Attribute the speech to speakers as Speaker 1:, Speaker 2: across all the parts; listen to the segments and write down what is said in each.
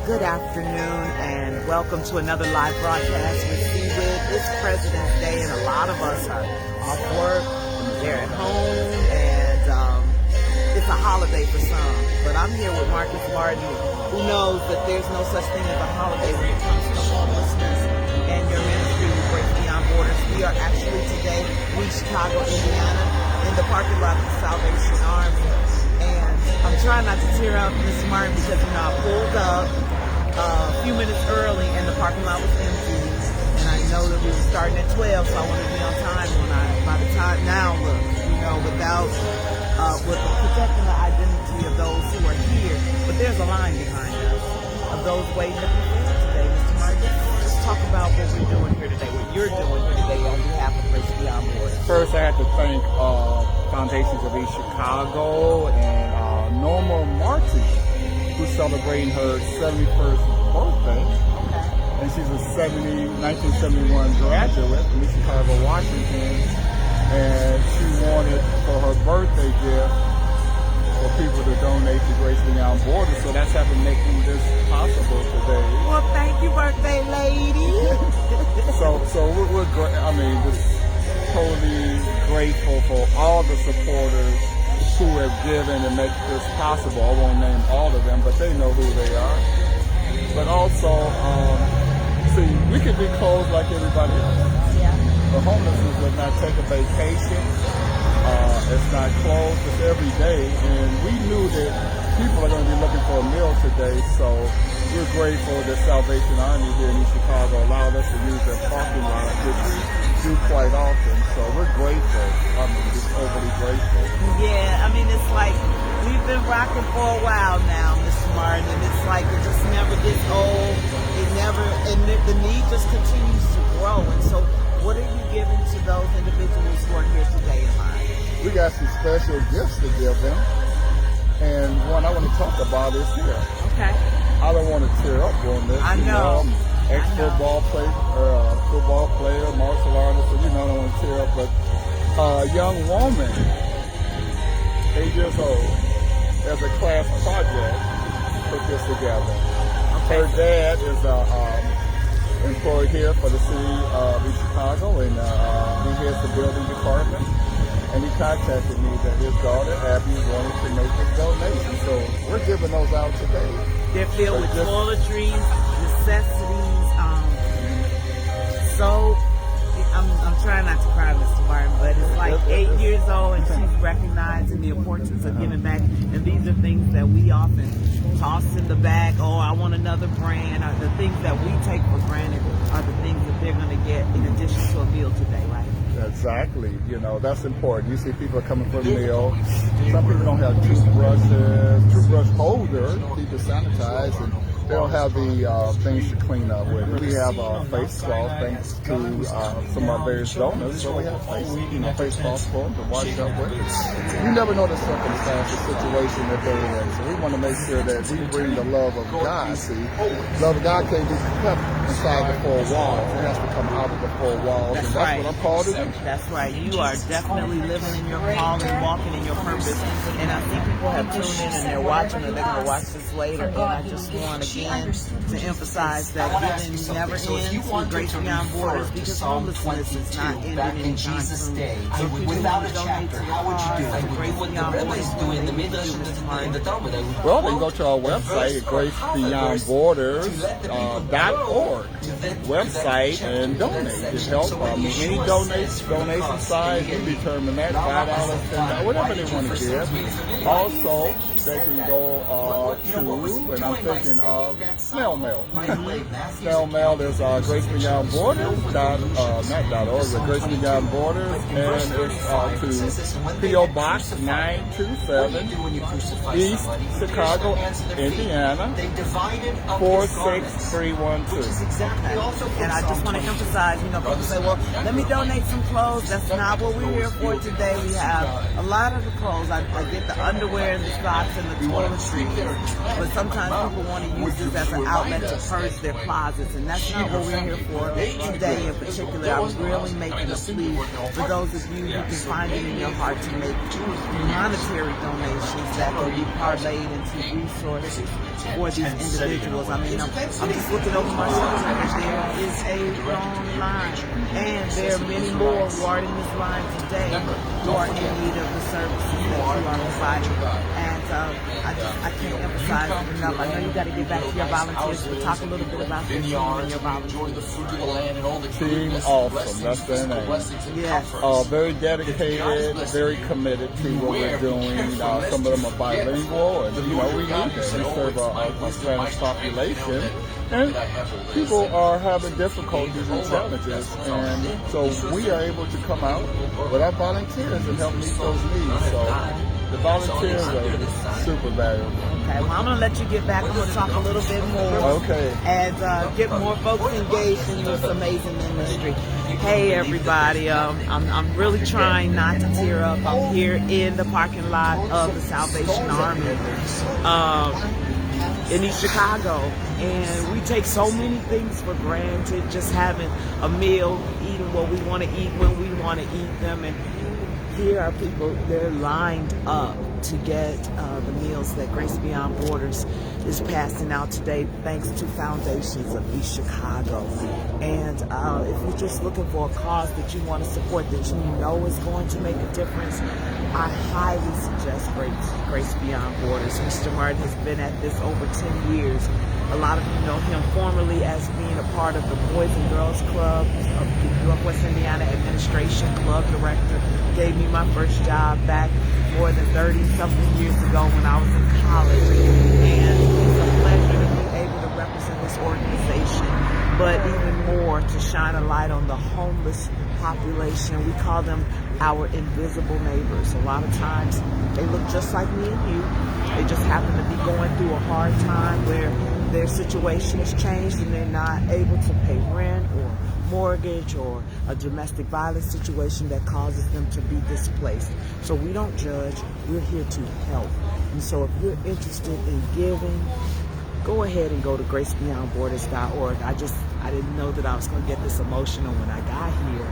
Speaker 1: Good afternoon and welcome to another live broadcast with CWID. It's President's Day and a lot of us are off work, they're at home, and it's a holiday for some. But I'm here with Marcus Martin, who knows that there's no such thing as a holiday when it comes to homelessness and your ministry with Grace Beyond Borders. We are actually today in Chicago, Indiana, in the parking lot of the Salvation Army. And I'm trying not to tear up Mr. Martin because, I pulled up a few minutes early and the parking lot was empty. And I know that we were starting at 12, so I wanted to be on time by the time now, without with protecting the identity of those who are here. But there's a line behind us of those waiting to be fed today, Mr. Martin. Let's talk about what we're doing here today, what you're doing here today on behalf of Grace Beyond Borders.
Speaker 2: First, I have to thank Foundations of East Chicago and Norma Martin, who's celebrating her 71st birthday.
Speaker 1: Okay.
Speaker 2: And she's a 1971 graduate from East Chicago, Washington. And she wanted for her birthday gift for people to donate to Grace Beyond Borders. So that's having making this possible today.
Speaker 1: Well, thank you, birthday lady.
Speaker 2: So we're great. Just totally grateful for all the supporters who have given and make this possible. I won't name all of them, but they know who they are. But also, we could be closed like everybody else.
Speaker 1: Yeah.
Speaker 2: The homelessness does not take a vacation. It's not closed. It's every day. And we knew that people are going to be looking for a meal today. So we're grateful that Salvation Army here in East Chicago allowed us to use their parking lot, which we do quite often. So we're grateful. Just overly grateful.
Speaker 1: Yeah, it's like we've been rocking for a while now, Mr. Martin, and it's like it just never gets old. The need just continues to grow. And so what are you giving to those individuals who are here today in mind?
Speaker 2: We got some special gifts to give them. And one I want to talk about is here.
Speaker 1: Okay.
Speaker 2: I don't want to tear up on this.
Speaker 1: I know.
Speaker 2: Ex-football player, martial artist, so I don't want to tear up. But a young woman, 8 years old, as a class project, put this together.
Speaker 1: Okay.
Speaker 2: Her dad is employed here for the city of East Chicago, and he heads the building department. And he contacted me that his daughter, Abby, wanted to make a donation. So we're giving those out today.
Speaker 1: They're filled with toiletries, necessities. I'm trying not to cry, Mr. Martin, but it's like 8 years old and she's recognizing the importance of giving back. And these are things that we often toss in the bag. Oh, I want another brand. The things that we take for granted are the things that they're going to get in addition to a meal today, right?
Speaker 2: Exactly. That's important. You see people coming for a meal. Some people don't have toothbrush holder, keep it sanitized, and they don't have the things to clean up with. We have a face cloth thanks to some of our various donors, so we have face cloths for them to wash up with. You never know the circumstance, the situation that they're in, so we want to make sure that we bring the love of God. See, love of God can't be kept inside the four walls. It has to come out of the four walls, and that's what I'm called to do.
Speaker 1: That's right. You are definitely living in your calling, walking in your purpose. And I think people have tuned in and they're watching, or they're going to watch this later. And I just want again to emphasize that giving never ends with Grace Beyond Borders, because homelessness is not ending in Jesus' day. So
Speaker 3: without a chapter, how would you do it? Grace Beyond Borders doing in the middle of the
Speaker 2: Well, they can go to our website at gracebeyondborders.org website and donate. Just help. Any donation size, we determine that $5, $10, whatever they want to give. Also, they can go to, and I'm thinking of snail mail. Snail mail is Grace Beyond Borders, not .org, but Grace Beyond Borders, and it's to P.O. Box 927, East Chicago, Indiana, 46312.
Speaker 1: And I just want to emphasize, people say, well, let me donate some clothes. That's not what we're here for today. We have a lot of the clothes. I get the underwear and the socks and the toiletries. But sometimes people want to use this as an outlet to purge their closets. And that's not what we're here for today in particular. I'm really making a plea for those of you who can find it in your heart to make monetary donations that will be parlayed into resources for these individuals. I mean, I'm just looking over my shoulder and there is a long line. And there are many more who are in this line today who are in need of the services that you are providing. And I can't emphasize it enough. I know you got to get back to your volunteers, but talk a little bit about the team and your volunteers.
Speaker 2: Team Awesome, that's their name.
Speaker 1: Yes.
Speaker 2: Very dedicated, very committed to what we're doing. Some of them are bilingual, and we need them. We serve a Spanish population, and people are having difficulties and challenges, and so we are able to come out with our volunteers and help meet those needs. So the volunteers are super valuable.
Speaker 1: Okay, well, I'm going to let you get back. I'm going to talk a little bit more.
Speaker 2: Okay.
Speaker 1: And get more folks engaged in this amazing ministry. Hey, everybody. I'm really trying not to tear up. I'm here in the parking lot of the Salvation Army in East Chicago. And we take so many things for granted, just having a meal, eating what we want to eat when we want to eat them. And here are people, they're lined up to get the meals that Grace Beyond Borders is passing out today, thanks to Foundations of East Chicago. And if you're just looking for a cause that you want to support, that you know is going to make a difference, I highly suggest Grace Beyond Borders. Mr. Martin has been at this over 10 years. A lot of you know him formerly as being a part of the Boys and Girls Club of the Northwest Indiana Administration Club Director. Gave me my first job back more than 30-something years ago when I was in college. And it's a pleasure to be able to represent this organization, but even more to shine a light on the homeless population. We call them our invisible neighbors. A lot of times they look just like me and you. They just happen to be going through a hard time where their situation has changed and they're not able to pay rent or mortgage or a domestic violence situation that causes them to be displaced. So we don't judge, we're here to help. And so if you're interested in giving, go ahead and go to gracebeyondborders.org. I didn't know that I was going to get this emotional when I got here,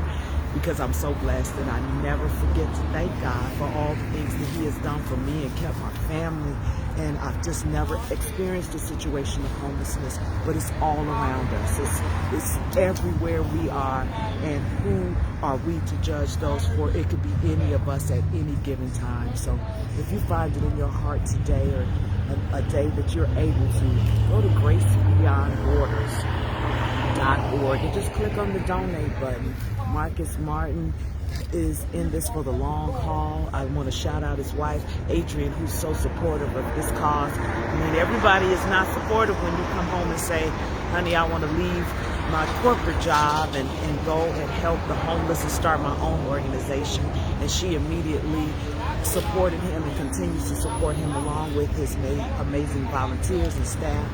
Speaker 1: because I'm so blessed, and I never forget to thank God for all the things that He has done for me and kept my family. And I've just never experienced a situation of homelessness, but it's all around us. It's everywhere we are, and who are we to judge those for? It could be any of us at any given time. So if you find it in your heart today, or a day that you're able to, go to gracebeyondborders.org and just click on the donate button. Marcus Martin is in this for the long haul. I want to shout out his wife, Adrian, who's so supportive of this cause. I mean, everybody is not supportive when you come home and say, honey, I want to leave my corporate job and go and help the homeless and start my own organization. And she immediately supported him and continues to support him along with his amazing volunteers and staff.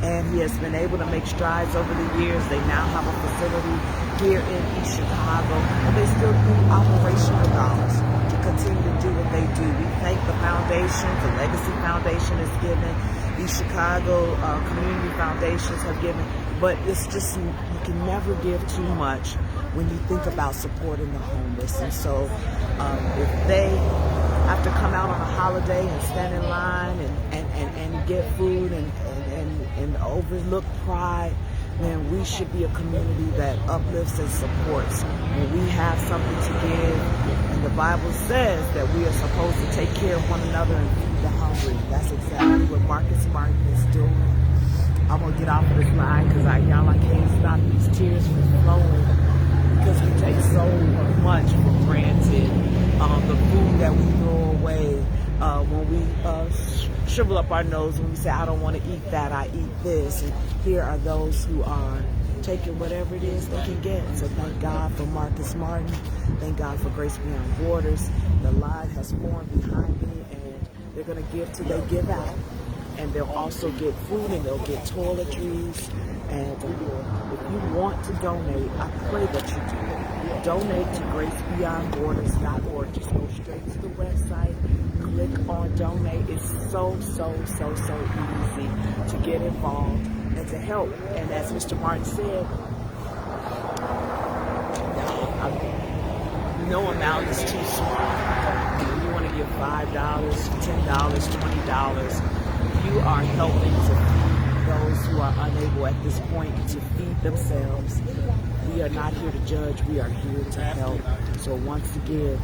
Speaker 1: And he has been able to make strides over the years. They now have a facility here in East Chicago, and they still need operational dollars to continue to do what they do. We thank the foundation, the Legacy Foundation has given, East Chicago Community Foundations have given, but it's just, you can never give too much when you think about supporting the homeless. And so if they have to come out on a holiday and stand in line and get food and overlook pride, then we should be a community that uplifts and supports. When we have something to give, and the Bible says that we are supposed to take care of one another and feed the hungry. That's exactly what Marcus Martin is doing. I'm gonna get off of this line because I can't stop these tears from flowing, because we take so much for granted. The food that we throw away, when we shrivel up our nose, when we say, I don't want to eat that, I eat this. And here are those who are taking whatever it is they can get. So thank God for Marcus Martin. Thank God for Grace Beyond Borders. The line has formed behind me, and they're going to give till they give out. And they'll also get food, and they'll get toiletries. And if you want to donate, I pray that you do. Donate to gracebeyondborders.org. Just go straight to the website, click on donate. It's so easy to get involved and to help. And as Mr. Martin said, no amount is too small. You want to give $5, $10, $20. you are helping to feed those who are unable at this point to feed themselves. We are not here to judge, we are here to help. So once again,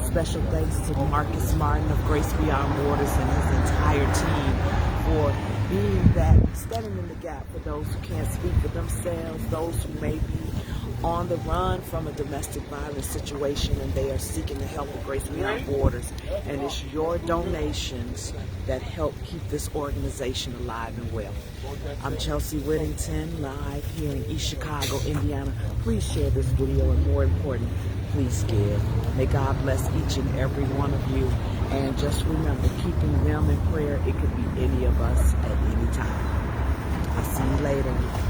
Speaker 1: special thanks to Marcus Martin of Grace Beyond Borders and his entire team for being that, standing in the gap for those who can't speak for themselves, those who may be on the run from a domestic violence situation and they are seeking the help of Grace Beyond Borders. And it's your donations that help keep this organization alive and well. I'm Chelsea Whittington, live here in East Chicago, Indiana. Please share this video, and more important, please give. May God bless each and every one of you. And just remember, keeping them in prayer, it could be any of us at any time. I'll see you later.